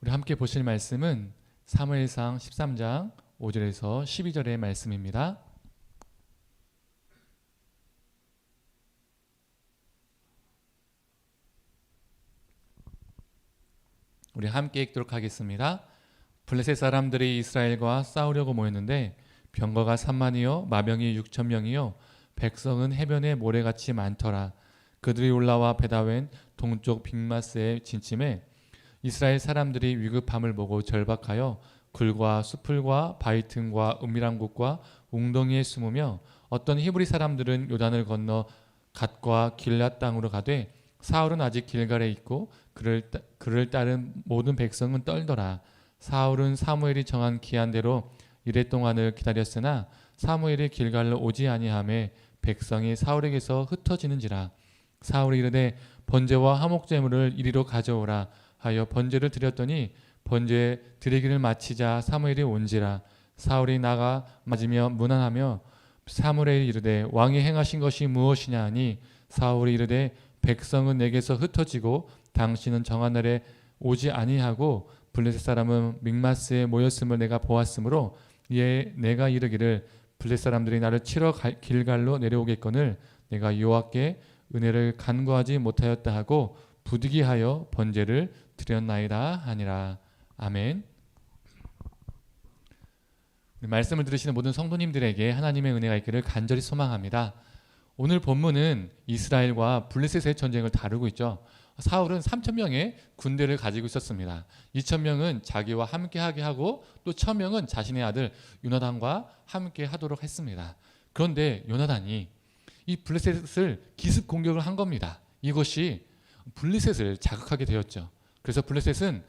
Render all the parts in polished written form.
우리 함께 보실 말씀은 사무엘상 13장 5절에서 12절의 말씀입니다. 우리 함께 읽도록 하겠습니다. 블레셋 사람들이 이스라엘과 싸우려고 모였는데 병거가 3만이요 마병이 6천 명이요 백성은 해변에 모래같이 많더라. 그들이 올라와 베다웬 동쪽 빅마스에 진침해 이스라엘 사람들이 위급함을 보고 절박하여 굴과 수풀과 바위틈과 은밀한 곳과 웅덩이에 숨으며 어떤 히브리 사람들은 요단을 건너 갓과 길앗 땅으로 가되 사울은 아직 길갈에 있고 그를 따른 모든 백성은 떨더라. 사울은 사무엘이 정한 기한대로 이레 동안을 기다렸으나 사무엘이 길갈로 오지 아니하매 백성이 사울에게서 흩어지는지라. 사울이 이르되 번제와 화목제물을 이리로 가져오라 하여 번제를 드렸더니 번제 드리기를 마치자 사무엘이 온지라. 사울이 나가 맞으며 문안하며 사무엘이 이르되 왕이 행하신 것이 무엇이냐 하니 사울이 이르되 백성은 내게서 흩어지고 당신은 정한 날에 오지 아니하고 블레셋 사람은 믹마스에 모였음을 내가 보았으므로 이에 내가 이르기를 블레셋 사람들이 나를 치러 길갈로 내려오겠거늘 내가 여호와께 은혜를 간구하지 못하였다 하고 부득이하여 번제를 드렸나이다 하니라. 아멘. 말씀을 들으시는 모든 성도님들에게 하나님의 은혜가 있기를 간절히 소망합니다. 오늘 본문은 이스라엘과 블레셋의 전쟁을 다루고 있죠. 사울은 3,000명의 군대를 가지고 있었습니다. 2,000명은 자기와 함께하게 하고 또 1,000명은 자신의 아들 요나단과 함께 하도록 했습니다. 그런데 요나단이 이 블레셋을 기습 공격을 한 겁니다. 이것이 블레셋을 자극하게 되었죠. 그래서 블레셋은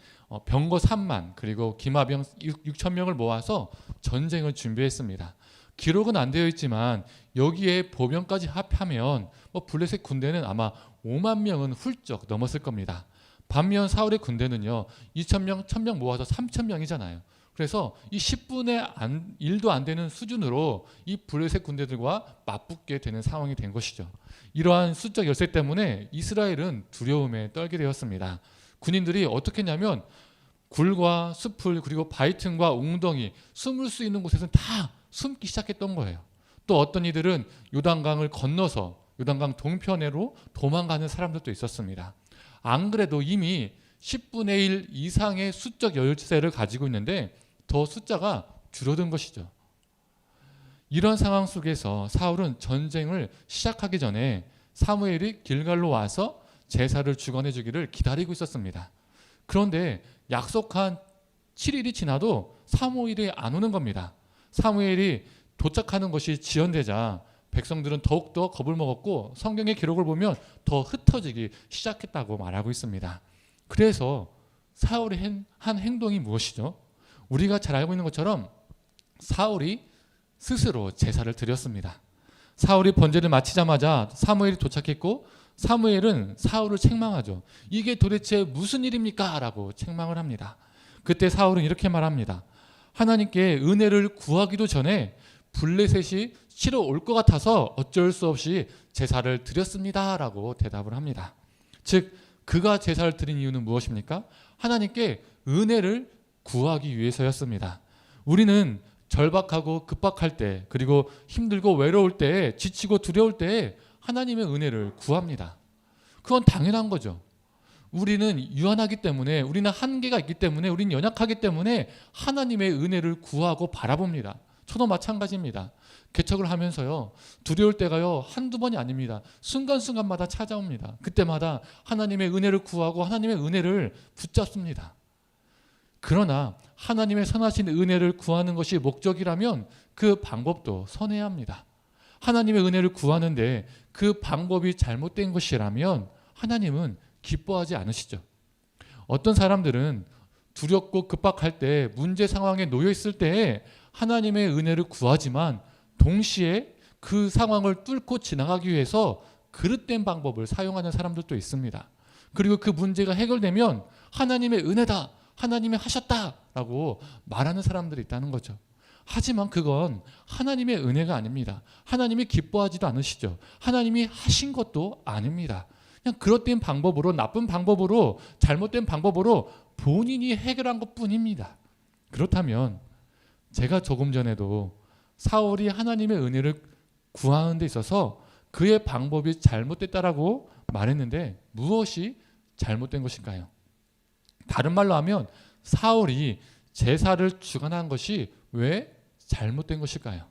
병거 3만 그리고 기마병 6,000명을 모아서 전쟁을 준비했습니다. 기록은 안 되어 있지만 여기에 보병까지 합하면 블레셋 군대는 아마 5만 명은 훌쩍 넘었을 겁니다. 반면 사울의 군대는요 2,000명, 1,000명 모아서 3,000명이잖아요. 그래서 이 10분의 1도 안 되는 수준으로 이 블레셋 군대들과 맞붙게 되는 상황이 된 것이죠. 이러한 수적 열세 때문에 이스라엘은 두려움에 떨게 되었습니다. 군인들이 어떻게 했냐면 굴과 수풀 그리고 바위틈과 웅덩이 숨을 수 있는 곳에서는 다 숨기 시작했던 거예요. 또 어떤 이들은 요단강을 건너서 요단강 동편으로 도망가는 사람들도 있었습니다. 안 그래도 이미 10분의 1 이상의 수적 열세를 가지고 있는데 더 숫자가 줄어든 것이죠. 이런 상황 속에서 사울은 전쟁을 시작하기 전에 사무엘이 길갈로 와서 제사를 주관해 주기를 기다리고 있었습니다. 그런데 약속한 7일이 지나도 사무엘이 안 오는 겁니다. 사무엘이 도착하는 것이 지연되자 백성들은 더욱더 겁을 먹었고 성경의 기록을 보면 더 흩어지기 시작했다고 말하고 있습니다. 그래서 사울이 한 행동이 무엇이죠? 우리가 잘 알고 있는 것처럼 사울이 스스로 제사를 드렸습니다. 사울이 번제를 마치자마자 사무엘이 도착했고 사무엘은 사울을 책망하죠. 이게 도대체 무슨 일입니까? 라고 책망을 합니다. 그때 사울은 이렇게 말합니다. 하나님께 은혜를 구하기도 전에 블레셋이 치러 올 것 같아서 어쩔 수 없이 제사를 드렸습니다. 라고 대답을 합니다. 즉 그가 제사를 드린 이유는 무엇입니까? 하나님께 은혜를 구하기 위해서였습니다. 우리는 절박하고 급박할 때 그리고 힘들고 외로울 때 지치고 두려울 때 하나님의 은혜를 구합니다. 그건 당연한 거죠. 우리는 유한하기 때문에 우리는 한계가 있기 때문에 우리는 연약하기 때문에 하나님의 은혜를 구하고 바라봅니다. 저도 마찬가지입니다. 개척을 하면서요 두려울 때가요 한두 번이 아닙니다. 순간순간마다 찾아옵니다. 그때마다 하나님의 은혜를 구하고 하나님의 은혜를 붙잡습니다. 그러나 하나님의 선하신 은혜를 구하는 것이 목적이라면 그 방법도 선해야 합니다. 하나님의 은혜를 구하는데 그 방법이 잘못된 것이라면 하나님은 기뻐하지 않으시죠. 어떤 사람들은 두렵고 급박할 때 문제 상황에 놓여 있을 때 하나님의 은혜를 구하지만 동시에 그 상황을 뚫고 지나가기 위해서 그릇된 방법을 사용하는 사람들도 있습니다. 그리고 그 문제가 해결되면 하나님의 은혜다, 하나님이 하셨다라고 말하는 사람들이 있다는 거죠. 하지만 그건 하나님의 은혜가 아닙니다. 하나님이 기뻐하지도 않으시죠. 하나님이 하신 것도 아닙니다. 그냥 그릇된 방법으로, 나쁜 방법으로, 잘못된 방법으로 본인이 해결한 것뿐입니다. 그렇다면 제가 조금 전에도 사울이 하나님의 은혜를 구하는 데 있어서 그의 방법이 잘못됐다라고 말했는데 무엇이 잘못된 것일까요? 다른 말로 하면 사울이 제사를 주관한 것이 왜 잘못된 것일까요?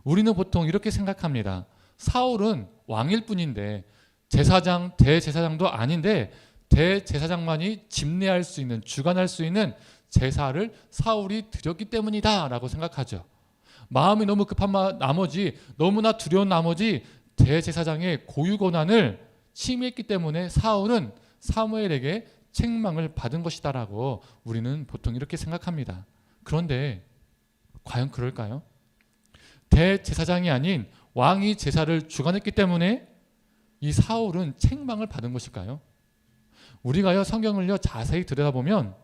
우리는 보통 이렇게 생각합니다. 사울은 왕일 뿐인데 제사장, 대제사장도 아닌데 대제사장만이 집례할 수 있는, 주관할 수 있는 제사를 사울이 드렸기 때문이다 라고 생각하죠. 마음이 너무 급한 나머지, 너무나 두려운 나머지 대제사장의 고유 권한을 침해했기 때문에 사울은 사무엘에게 책망을 받은 것이다라고 우리는 보통 이렇게 생각합니다. 그런데 과연 그럴까요? 대제사장이 아닌 왕이 제사를 주관했기 때문에 이 사울은 책망을 받은 것일까요? 우리가요 성경을요 자세히 들여다보면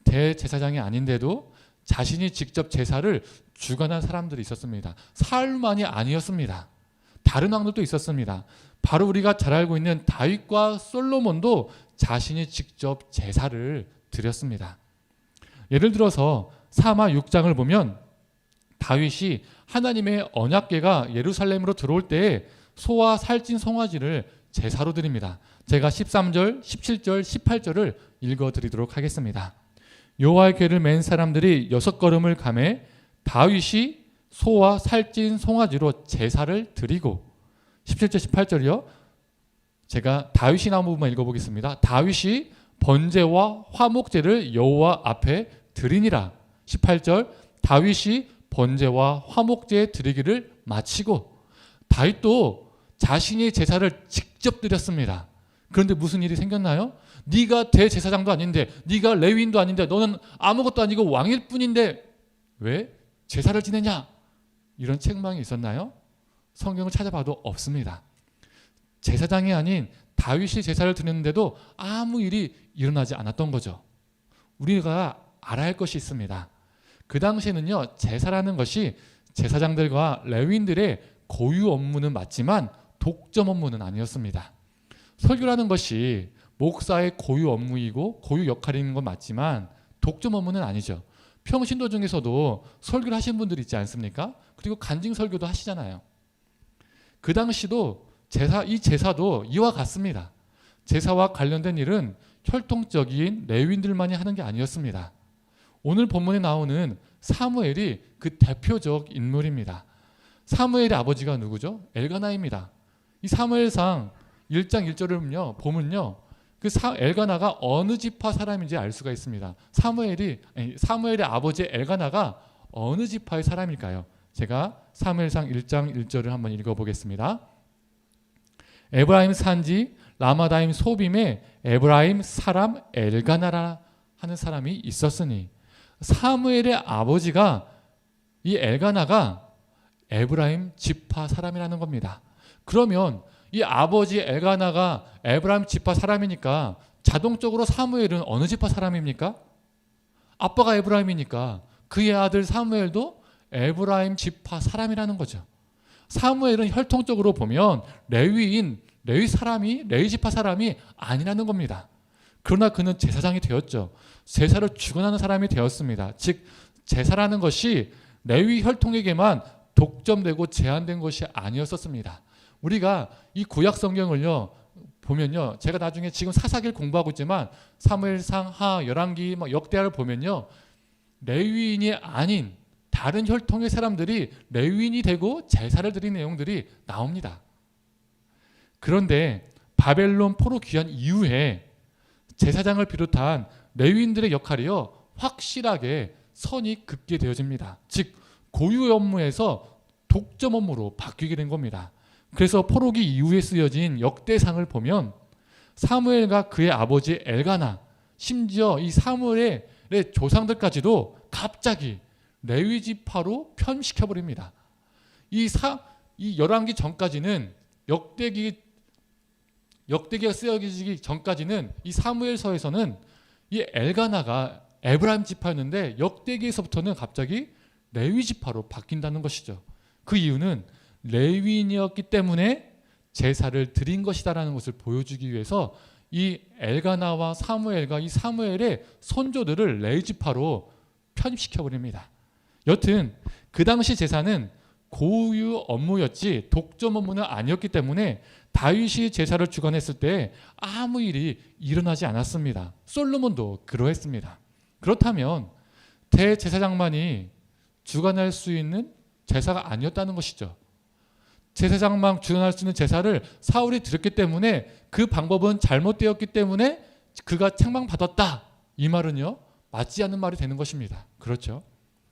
대제사장이 아닌데도 자신이 직접 제사를 주관한 사람들이 있었습니다. 사울만이 아니었습니다. 다른 왕들도 있었습니다. 바로 우리가 잘 알고 있는 다윗과 솔로몬도 자신이 직접 제사를 드렸습니다. 예를 들어서 사마 6장을 보면 다윗이 하나님의 언약궤가 예루살렘으로 들어올 때에 소와 살찐 송아지를 제사로 드립니다. 제가 13절, 17절, 18절을 읽어드리도록 하겠습니다. 여호와의 궤를 맨 사람들이 6걸음을 가매 다윗이 소와 살찐 송아지로 제사를 드리고 17절, 18절이요. 제가 다윗이 나온 부분만 읽어보겠습니다. 다윗이 번제와 화목제를 여호와 앞에 드리니라. 18절 다윗이 번제와 화목제 드리기를 마치고 다윗도 자신이 제사를 직접 드렸습니다. 그런데 무슨 일이 생겼나요? 네가 대제사장도 아닌데, 네가 레위인도 아닌데, 너는 아무것도 아니고 왕일 뿐인데 왜 제사를 지내냐? 이런 책망이 있었나요? 성경을 찾아봐도 없습니다. 제사장이 아닌 다윗이 제사를 드렸는데도 아무 일이 일어나지 않았던 거죠. 우리가 알아야 할 것이 있습니다. 그 당시에는요 제사라는 것이 제사장들과 레위인들의 고유 업무는 맞지만 독점 업무는 아니었습니다. 설교라는 것이 목사의 고유 업무이고 고유 역할인 건 맞지만 독점 업무는 아니죠. 평신도 중에서도 설교를 하신 분들이 있지 않습니까? 그리고 간증 설교도 하시잖아요. 그 당시도 이 제사도 이와 같습니다. 제사와 관련된 일은 혈통적인 레위인들만이 하는 게 아니었습니다. 오늘 본문에 나오는 사무엘이 그 대표적 인물입니다. 사무엘의 아버지가 누구죠? 엘가나입니다. 이 사무엘상 1장 1절을 보면요. 그 엘가나가 어느 지파 사람인지 알 수가 있습니다. 사무엘의 아버지 엘가나가 어느 지파의 사람일까요? 제가 사무엘상 1장 1절을 한번 읽어보겠습니다. 에브라임 산지 라마다임 소빔에 에브라임 사람 엘가나라 하는 사람이 있었으니 사무엘의 아버지가 이 엘가나가 에브라임 지파 사람이라는 겁니다. 그러면 이 아버지 엘가나가 에브라임 지파 사람이니까 자동적으로 사무엘은 어느 지파 사람입니까? 아빠가 에브라임이니까 그의 아들 사무엘도 에브라임 지파 사람이라는 거죠. 사무엘은 혈통적으로 보면 레위 지파 사람이 아니라는 겁니다. 그러나 그는 제사장이 되었죠. 제사를 주관하는 사람이 되었습니다. 즉 제사라는 것이 레위 혈통에게만 독점되고 제한된 것이 아니었었습니다. 우리가 이 구약 성경을요 보면요, 제가 나중에 지금 사사기를 공부하고 있지만 사무엘상, 하, 열왕기, 역대하를 보면요, 레위인이 아닌 다른 혈통의 사람들이 레위인이 되고 제사를 드린 내용들이 나옵니다. 그런데 바벨론 포로 귀환 이후에 제사장을 비롯한 레위인들의 역할이요 확실하게 선이 긋게 되어집니다. 즉 고유 업무에서 독점 업무로 바뀌게 된 겁니다. 그래서 포로기 이후에 쓰여진 역대상을 보면 사무엘과 그의 아버지 엘가나, 심지어 이 사무엘의 조상들까지도 갑자기 레위 지파로 편식해버립니다. 이 열왕기 전까지는 역대기가 쓰여지기 전까지는 이 사무엘서에서는 이 엘가나가 에브라임 지파였는데 역대기에서부터는 갑자기 레위 지파로 바뀐다는 것이죠. 그 이유는 레위인이었기 때문에 제사를 드린 것이다라는 것을 보여주기 위해서 이 엘가나와 사무엘과 이 사무엘의 손조들을 레위지파로 편입시켜 버립니다. 여튼 그 당시 제사는 고유 업무였지 독점 업무는 아니었기 때문에 다윗이 제사를 주관했을 때 아무 일이 일어나지 않았습니다. 솔로몬도 그러했습니다. 그렇다면 대제사장만이 주관할 수 있는 제사가 아니었다는 것이죠. 제사장만 주관할 수 있는 제사를 사울이 드렸기 때문에 그 방법은 잘못되었기 때문에 그가 책망받았다. 이 말은요, 맞지 않는 말이 되는 것입니다. 그렇죠?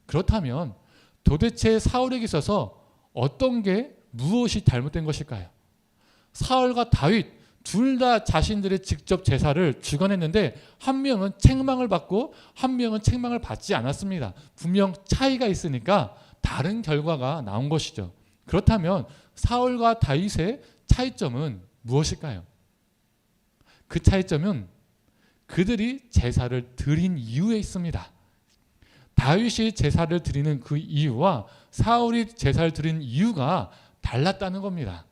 그렇다면 도대체 사울에게 있어서 어떤 게 무엇이 잘못된 것일까요? 사울과 다윗 둘 다 자신들의 직접 제사를 주관했는데 한 명은 책망을 받고 한 명은 책망을 받지 않았습니다. 분명 차이가 있으니까 다른 결과가 나온 것이죠. 그렇다면 사울과 다윗의 차이점은 무엇일까요? 그 차이점은 그들이 제사를 드린 이유에 있습니다. 다윗이 제사를 드리는 그 이유와 사울이 제사를 드린 이유가 달랐다는 겁니다.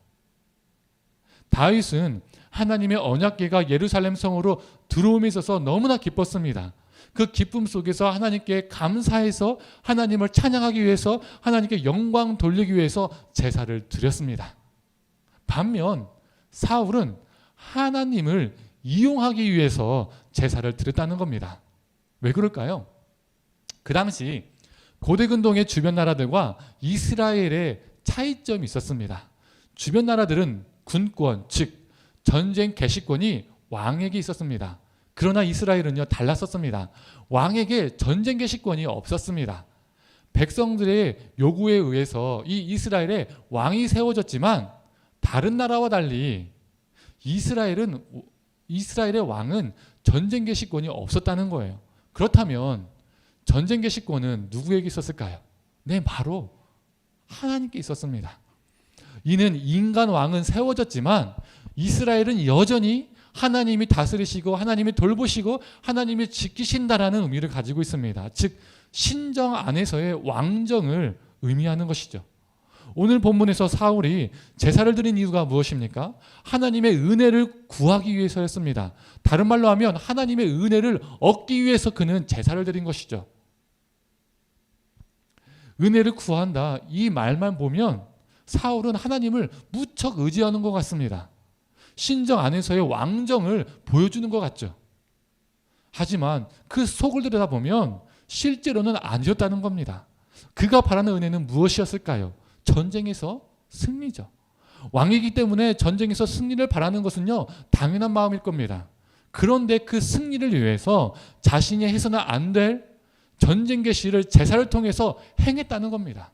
다윗은 하나님의 언약궤가 예루살렘 성으로 들어옴에 있어서 너무나 기뻤습니다. 그 기쁨 속에서 하나님께 감사해서 하나님을 찬양하기 위해서 하나님께 영광 돌리기 위해서 제사를 드렸습니다. 반면 사울은 하나님을 이용하기 위해서 제사를 드렸다는 겁니다. 왜 그럴까요? 그 당시 고대 근동의 주변 나라들과 이스라엘의 차이점이 있었습니다. 주변 나라들은 군권, 즉 전쟁 개시권이 왕에게 있었습니다. 그러나 이스라엘은요 달랐었습니다. 왕에게 전쟁 개시권이 없었습니다. 백성들의 요구에 의해서 이 이스라엘에 왕이 세워졌지만 다른 나라와 달리 이스라엘의 왕은 전쟁 개시권이 없었다는 거예요. 그렇다면 전쟁 개시권은 누구에게 있었을까요? 네, 바로 하나님께 있었습니다. 이는 인간 왕은 세워졌지만 이스라엘은 여전히 하나님이 다스리시고 하나님이 돌보시고 하나님이 지키신다라는 의미를 가지고 있습니다. 즉 신정 안에서의 왕정을 의미하는 것이죠. 오늘 본문에서 사울이 제사를 드린 이유가 무엇입니까? 하나님의 은혜를 구하기 위해서였습니다. 다른 말로 하면 하나님의 은혜를 얻기 위해서 그는 제사를 드린 것이죠. 은혜를 구한다 이 말만 보면 사울은 하나님을 무척 의지하는 것 같습니다. 신정 안에서의 왕정을 보여주는 것 같죠. 하지만 그 속을 들여다보면 실제로는 아니었다는 겁니다. 그가 바라는 은혜는 무엇이었을까요? 전쟁에서 승리죠. 왕이기 때문에 전쟁에서 승리를 바라는 것은요 당연한 마음일 겁니다. 그런데 그 승리를 위해서 자신이 해서는 안 될 전쟁 계시를 제사를 통해서 행했다는 겁니다.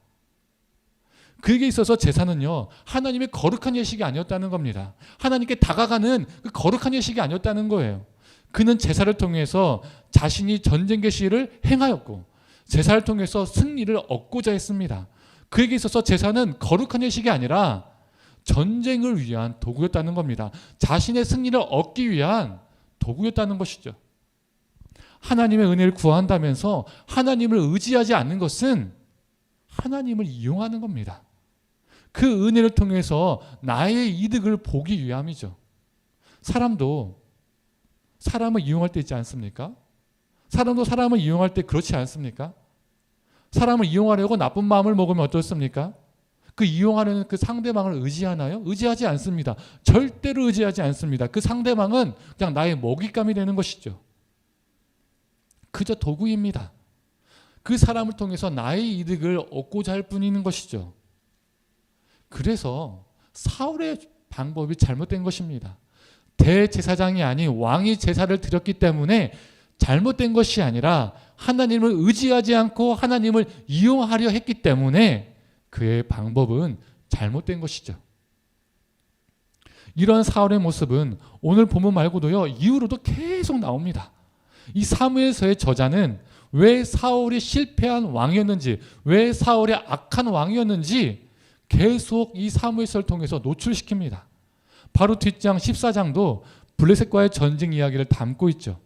그에게 있어서 제사는요 하나님의 거룩한 예식이 아니었다는 겁니다. 하나님께 다가가는 그 거룩한 예식이 아니었다는 거예요. 그는 제사를 통해서 자신이 전쟁 계시를 행하였고 제사를 통해서 승리를 얻고자 했습니다. 그에게 있어서 제사는 거룩한 예식이 아니라 전쟁을 위한 도구였다는 겁니다. 자신의 승리를 얻기 위한 도구였다는 것이죠. 하나님의 은혜를 구한다면서 하나님을 의지하지 않는 것은 하나님을 이용하는 겁니다. 그 은혜를 통해서 나의 이득을 보기 위함이죠. 사람도 사람을 이용할 때 있지 않습니까? 사람도 사람을 이용할 때 그렇지 않습니까? 사람을 이용하려고 나쁜 마음을 먹으면 어떻습니까? 그 이용하려는 그 상대방을 의지하나요? 의지하지 않습니다. 절대로 의지하지 않습니다. 그 상대방은 그냥 나의 먹잇감이 되는 것이죠. 그저 도구입니다. 그 사람을 통해서 나의 이득을 얻고자 할 뿐인 것이죠. 그래서 사울의 방법이 잘못된 것입니다. 대제사장이 아닌 왕이 제사를 드렸기 때문에 잘못된 것이 아니라 하나님을 의지하지 않고 하나님을 이용하려 했기 때문에 그의 방법은 잘못된 것이죠. 이런 사울의 모습은 오늘 본문 말고도요 이후로도 계속 나옵니다. 이 사무엘서의 저자는 왜 사울이 실패한 왕이었는지, 왜 사울이 악한 왕이었는지 계속 이 사무엘서를 통해서 노출시킵니다. 바로 뒷장 14장도 블레셋과의 전쟁 이야기를 담고 있죠.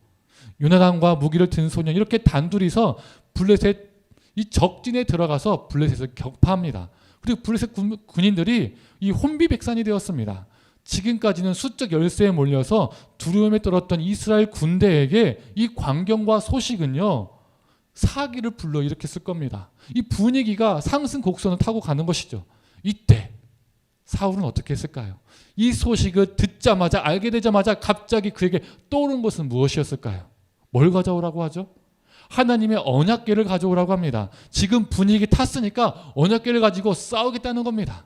요나단과 무기를 든 소년 이렇게 단둘이서 블레셋 이 적진에 들어가서 블레셋을 격파합니다. 그리고 블레셋 군인들이 이 혼비백산이 되었습니다. 지금까지는 수적 열세에 몰려서 두려움에 떨었던 이스라엘 군대에게 이 광경과 소식은요, 사기를 불러일으켰을 겁니다. 이 분위기가 상승 곡선을 타고 가는 것이죠. 이때 사울은 어떻게 했을까요? 이 소식을 듣자마자, 알게 되자마자 갑자기 그에게 떠오른 것은 무엇이었을까요? 뭘 가져오라고 하죠? 하나님의 언약궤를 가져오라고 합니다. 지금 분위기 탔으니까 언약궤를 가지고 싸우겠다는 겁니다.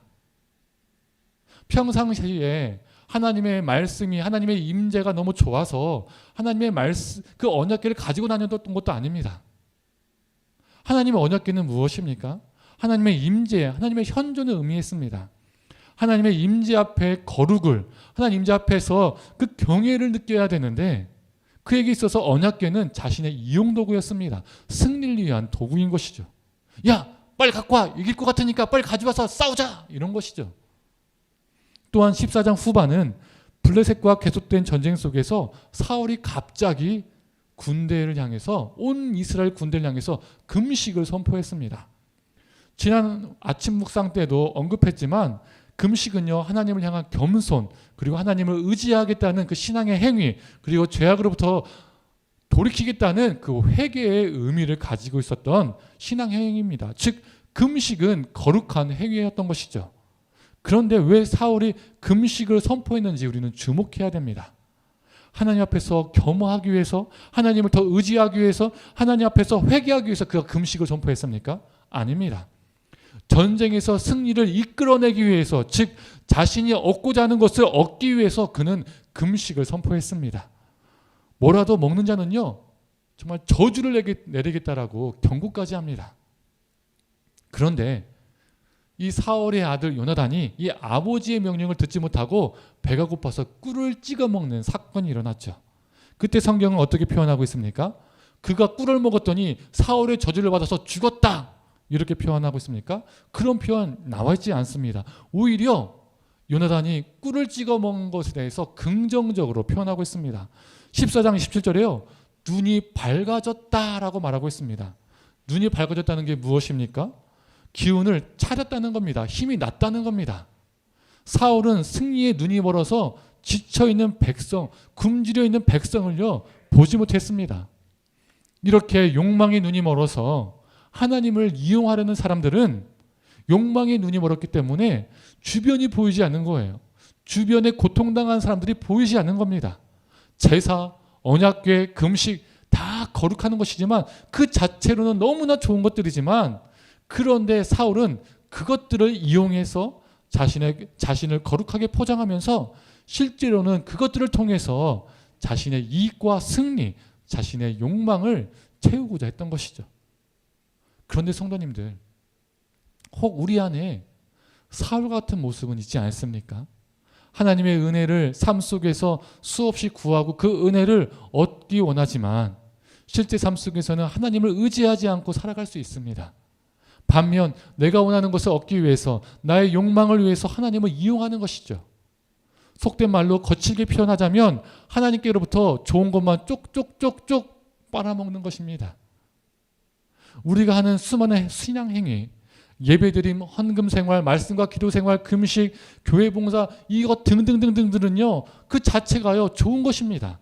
평상시에 하나님의 말씀이, 하나님의 임재가 너무 좋아서 하나님의 말씀, 그 언약궤를 가지고 다녔던 것도 아닙니다. 하나님의 언약궤는 무엇입니까? 하나님의 임재, 하나님의 현존을 의미했습니다. 하나님의 임재 앞에 거룩을, 하나님 임재 앞에서 그 경외를 느껴야 되는데, 그에게 있어서 언약궤는 자신의 이용도구였습니다. 승리를 위한 도구인 것이죠. 야, 빨리 갖고 와. 이길 것 같으니까 빨리 가져와서 싸우자. 이런 것이죠. 또한 14장 후반은 블레셋과 계속된 전쟁 속에서 사울이 갑자기 군대를 향해서, 온 이스라엘 군대를 향해서 금식을 선포했습니다. 지난 아침 묵상 때도 언급했지만 금식은요, 하나님을 향한 겸손, 그리고 하나님을 의지하겠다는 그 신앙의 행위, 그리고 죄악으로부터 돌이키겠다는 그 회개의 의미를 가지고 있었던 신앙 행위입니다. 즉 금식은 거룩한 행위였던 것이죠. 그런데 왜 사울이 금식을 선포했는지 우리는 주목해야 됩니다. 하나님 앞에서 겸허하기 위해서, 하나님을 더 의지하기 위해서, 하나님 앞에서 회개하기 위해서 그가 금식을 선포했습니까? 아닙니다. 전쟁에서 승리를 이끌어내기 위해서, 즉 자신이 얻고자 하는 것을 얻기 위해서 그는 금식을 선포했습니다. 뭐라도 먹는 자는요, 정말 저주를 내리겠다라고 경고까지 합니다. 그런데 이 사울의 아들 요나단이 이 아버지의 명령을 듣지 못하고 배가 고파서 꿀을 찍어 먹는 사건이 일어났죠. 그때 성경은 어떻게 표현하고 있습니까? 그가 꿀을 먹었더니 사울의 저주를 받아서 죽었다, 이렇게 표현하고 있습니까? 그런 표현 나와 있지 않습니다. 오히려 요나단이 꿀을 찍어 먹은 것에 대해서 긍정적으로 표현하고 있습니다. 14장 27절에요. 눈이 밝아졌다라고 말하고 있습니다. 눈이 밝아졌다는 게 무엇입니까? 기운을 차렸다는 겁니다. 힘이 났다는 겁니다. 사울은 승리의 눈이 멀어서 지쳐있는 백성, 굶주려 있는 백성을요, 보지 못했습니다. 이렇게 욕망의 눈이 멀어서 하나님을 이용하려는 사람들은 욕망의 눈이 멀었기 때문에 주변이 보이지 않는 거예요. 주변에 고통당한 사람들이 보이지 않는 겁니다. 제사, 언약궤, 금식 다 거룩하는 것이지만 그 자체로는 너무나 좋은 것들이지만, 그런데 사울은 그것들을 이용해서 자신을 거룩하게 포장하면서 실제로는 그것들을 통해서 자신의 이익과 승리, 자신의 욕망을 채우고자 했던 것이죠. 그런데 성도님들, 혹 우리 안에 사울 같은 모습은 있지 않습니까? 하나님의 은혜를 삶 속에서 수없이 구하고 그 은혜를 얻기 원하지만 실제 삶 속에서는 하나님을 의지하지 않고 살아갈 수 있습니다. 반면 내가 원하는 것을 얻기 위해서, 나의 욕망을 위해서 하나님을 이용하는 것이죠. 속된 말로 거칠게 표현하자면 하나님께로부터 좋은 것만 쪽쪽쪽쪽 빨아먹는 것입니다. 우리가 하는 수많은 신앙 행위, 예배드림, 헌금 생활, 말씀과 기도 생활, 금식, 교회 봉사, 이것 등등등등들은요, 그 자체가요, 좋은 것입니다.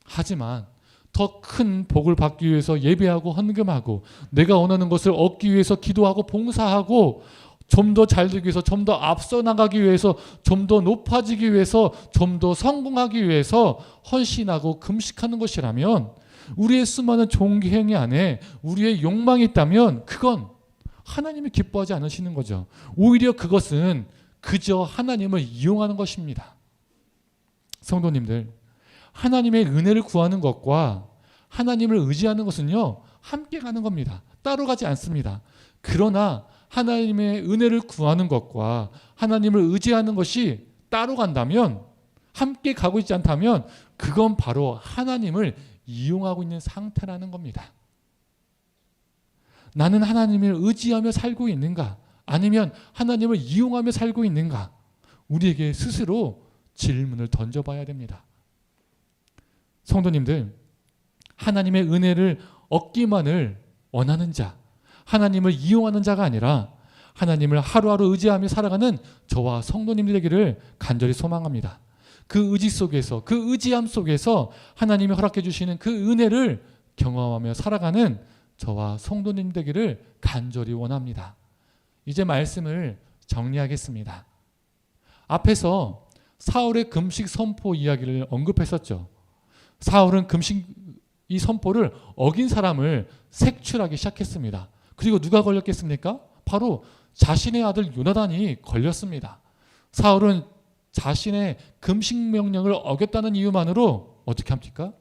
하지만 더 큰 복을 받기 위해서 예배하고 헌금하고, 내가 원하는 것을 얻기 위해서 기도하고 봉사하고, 좀 더 잘 되기 위해서, 좀 더 앞서 나가기 위해서, 좀 더 높아지기 위해서, 좀 더 성공하기 위해서 헌신하고 금식하는 것이라면, 우리의 수많은 종기 행위 안에 우리의 욕망이 있다면 그건 하나님이 기뻐하지 않으시는 거죠. 오히려 그것은 그저 하나님을 이용하는 것입니다. 성도님들, 하나님의 은혜를 구하는 것과 하나님을 의지하는 것은요, 함께 가는 겁니다. 따로 가지 않습니다. 그러나 하나님의 은혜를 구하는 것과 하나님을 의지하는 것이 따로 간다면, 함께 가고 있지 않다면 그건 바로 하나님을 이용하고 있는 상태라는 겁니다. 나는 하나님을 의지하며 살고 있는가? 아니면 하나님을 이용하며 살고 있는가? 우리에게 스스로 질문을 던져봐야 됩니다. 성도님들, 하나님의 은혜를 얻기만을 원하는 자, 하나님을 이용하는 자가 아니라 하나님을 하루하루 의지하며 살아가는 저와 성도님들 되기를 간절히 소망합니다. 그 의지 속에서, 그 의지함 속에서 하나님이 허락해 주시는 그 은혜를 경험하며 살아가는 저와 성도님 되기를 간절히 원합니다. 이제 말씀을 정리하겠습니다. 앞에서 사울의 금식 선포 이야기를 언급했었죠. 사울은 금식 이 선포를 어긴 사람을 색출하기 시작했습니다. 그리고 누가 걸렸겠습니까? 바로 자신의 아들 요나단이 걸렸습니다. 사울은 자신의 금식 명령을 어겼다는 이유만으로 어떻게 합니까?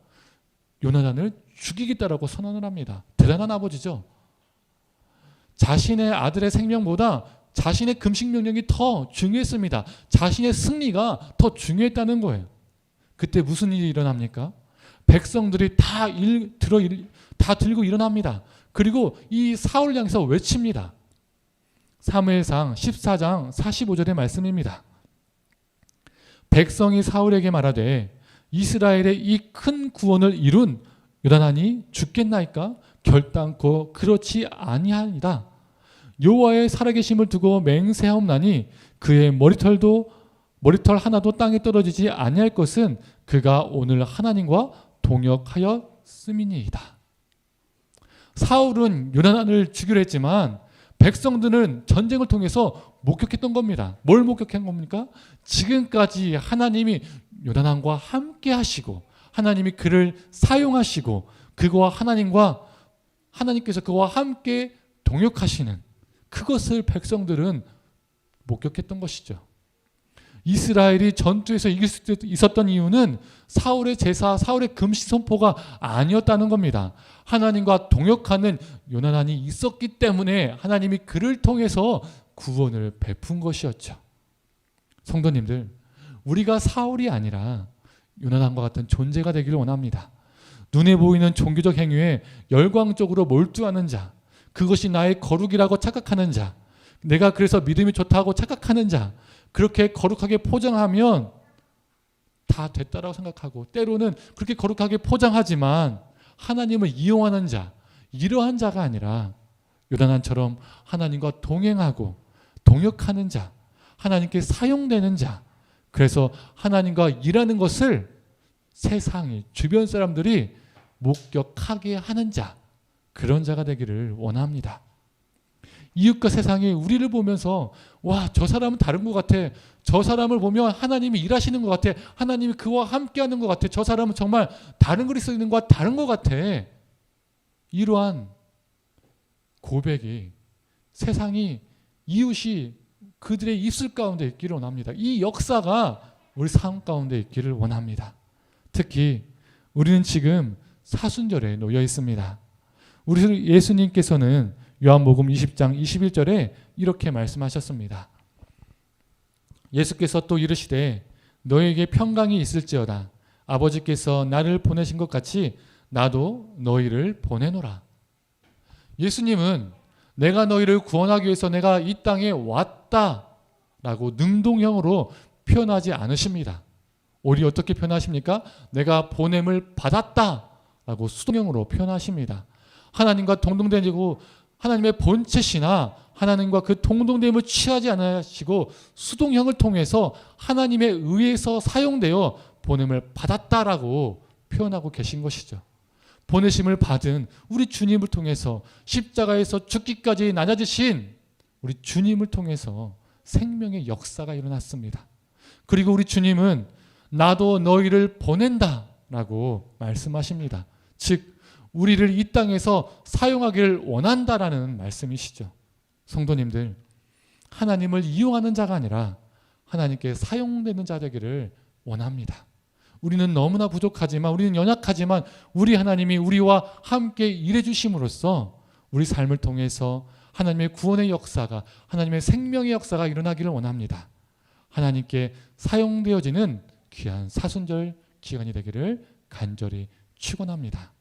요나단을 죽이겠다라고 선언을 합니다. 대단한 아버지죠. 자신의 아들의 생명보다 자신의 금식 명령이 더 중요했습니다. 자신의 승리가 더 중요했다는 거예요. 그때 무슨 일이 일어납니까? 백성들이 다 들고 일어납니다. 그리고 이 사울을 향해서 외칩니다. 사무엘상 14장 45절의 말씀입니다. 백성이 사울에게 말하되 이스라엘의 이 큰 구원을 이룬 요나단이 죽겠나이까? 결단코 그렇지 아니하니라. 여호와의 살아계심을 두고 맹세하옵나니 그의 머리털 하나도 땅에 떨어지지 아니할 것은 그가 오늘 하나님과 동역하였음이니이다. 사울은 요나단을 죽이려 했지만 백성들은 전쟁을 통해서 목격했던 겁니다. 뭘 목격한 겁니까? 지금까지 하나님이 요나단과 함께 하시고 하나님이 그를 사용하시고 하나님께서 그와 함께 동역하시는 그것을 백성들은 목격했던 것이죠. 이스라엘이 전투에서 이길 수 있었던 이유는 사울의 제사, 사울의 금식 선포가 아니었다는 겁니다. 하나님과 동역하는 요나단이 있었기 때문에 하나님이 그를 통해서 구원을 베푼 것이었죠. 성도님들, 우리가 사울이 아니라 요나단과 같은 존재가 되기를 원합니다. 눈에 보이는 종교적 행위에 열광적으로 몰두하는 자, 그것이 나의 거룩이라고 착각하는 자, 내가 그래서 믿음이 좋다고 착각하는 자, 그렇게 거룩하게 포장하면 다 됐다라고 생각하고 때로는 그렇게 거룩하게 포장하지만 하나님을 이용하는 자, 이러한 자가 아니라 요나단처럼 하나님과 동행하고 동역하는 자, 하나님께 사용되는 자, 그래서 하나님과 일하는 것을 세상이, 주변 사람들이 목격하게 하는 자, 그런 자가 되기를 원합니다. 이웃과 세상이 우리를 보면서 와, 저 사람은 다른 것 같아. 저 사람을 보면 하나님이 일하시는 것 같아. 하나님이 그와 함께하는 것 같아. 저 사람은 정말 다른 글이 쓰는 것과 다른 것 같아. 이러한 고백이 세상이, 이웃이 그들의 입술 가운데 있기를 원합니다. 이 역사가 우리 삶 가운데 있기를 원합니다. 특히 우리는 지금 사순절에 놓여 있습니다. 우리 예수님께서는 요한복음 20장 21절에 이렇게 말씀하셨습니다. 예수께서 또 이르시되 너에게 평강이 있을지어다. 아버지께서 나를 보내신 것 같이 나도 너희를 보내노라. 예수님은 내가 너희를 구원하기 위해서 내가 이 땅에 왔다라고 능동형으로 표현하지 않으십니다. 오히려 어떻게 표현하십니까? 내가 보냄을 받았다라고 수동형으로 표현하십니다. 하나님과 동등되고 하나님의 본체시나 하나님과 그 동등됨을 취하지 않으시고 수동형을 통해서 하나님의 의해서 사용되어 보냄을 받았다라고 표현하고 계신 것이죠. 보내심을 받은 우리 주님을 통해서 십자가에서 죽기까지 낮아지신 우리 주님을 통해서 생명의 역사가 일어났습니다. 그리고 우리 주님은 나도 너희를 보낸다라고 말씀하십니다. 즉 우리를 이 땅에서 사용하기를 원한다라는 말씀이시죠. 성도님들, 하나님을 이용하는 자가 아니라 하나님께 사용되는 자 되기를 원합니다. 우리는 너무나 부족하지만, 우리는 연약하지만 우리 하나님이 우리와 함께 일해 주심으로써 우리 삶을 통해서 하나님의 구원의 역사가, 하나님의 생명의 역사가 일어나기를 원합니다. 하나님께 사용되어지는 귀한 사순절 기간이 되기를 간절히 축원합니다.